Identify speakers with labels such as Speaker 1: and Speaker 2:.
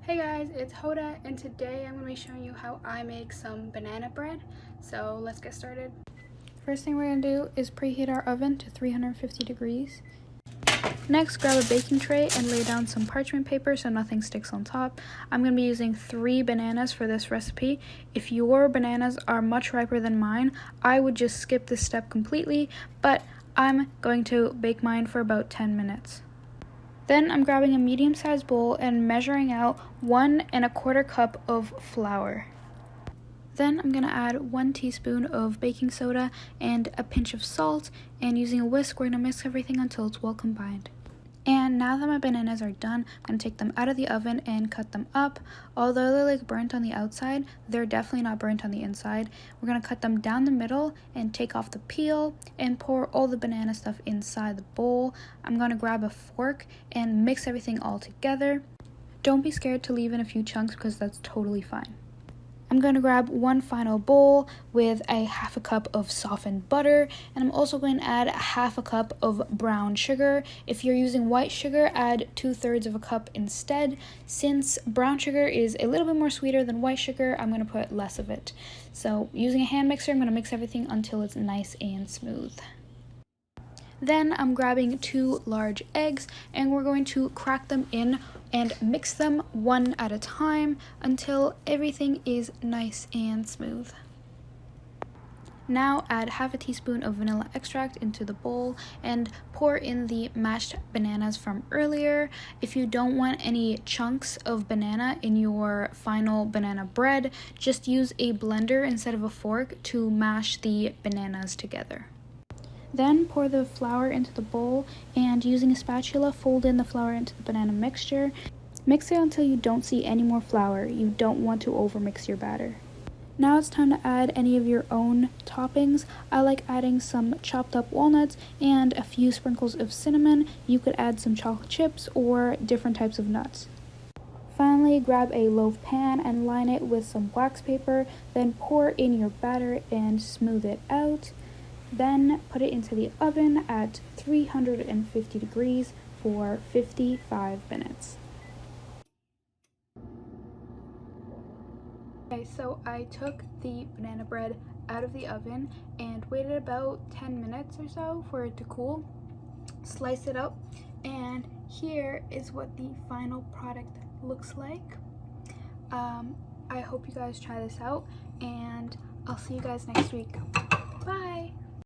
Speaker 1: Hey guys, it's Hoda, and today I'm going to be showing you how I make some banana bread. So let's get started. First thing we're going to do is preheat our oven to 350 degrees. Next, grab a baking tray and lay down some parchment paper so nothing sticks on top. I'm going to be using 3 bananas for this recipe. If your bananas are much riper than mine, I would just skip this step completely, but I'm going to bake mine for about 10 minutes. Then I'm grabbing a medium-sized bowl and measuring out 1 1/4 cup of flour. Then I'm going to add 1 teaspoon of baking soda and a pinch of salt, and using a whisk we're going to mix everything until it's well combined. And now that my bananas are done, I'm going to take them out of the oven and cut them up. Although they're burnt on the outside, they're definitely not burnt on the inside. We're going to cut them down the middle and take off the peel and pour all the banana stuff inside the bowl. I'm going to grab a fork and mix everything all together. Don't be scared to leave in a few chunks because that's totally fine. I'm going to grab 1 final bowl with a 1/2 cup of softened butter, and I'm also going to add 1/2 cup of brown sugar. If you're using white sugar, add 2/3 cup instead. Since brown sugar is a little bit more sweeter than white sugar, I'm going to put less of it. So using a hand mixer, I'm going to mix everything until it's nice and smooth. Then I'm grabbing 2 large eggs and we're going to crack them in and mix them one at a time until everything is nice and smooth. Now add 1/2 teaspoon of vanilla extract into the bowl and pour in the mashed bananas from earlier. If you don't want any chunks of banana in your final banana bread, just use a blender instead of a fork to mash the bananas together. Then pour the flour into the bowl and using a spatula fold in the flour into the banana mixture. Mix it until you don't see any more flour. You don't want to overmix your batter. Now it's time to add any of your own toppings. I like adding some chopped up walnuts and a few sprinkles of cinnamon. You could add some chocolate chips or different types of nuts. Finally, grab a loaf pan and line it with some wax paper, then pour in your batter and smooth it out. Then put it into the oven at 350 degrees for 55 minutes. Okay, so I took the banana bread out of the oven and waited about 10 minutes or so for it to cool. Slice it up, and here is what the final product looks like. I hope you guys try this out, and I'll see you guys next week.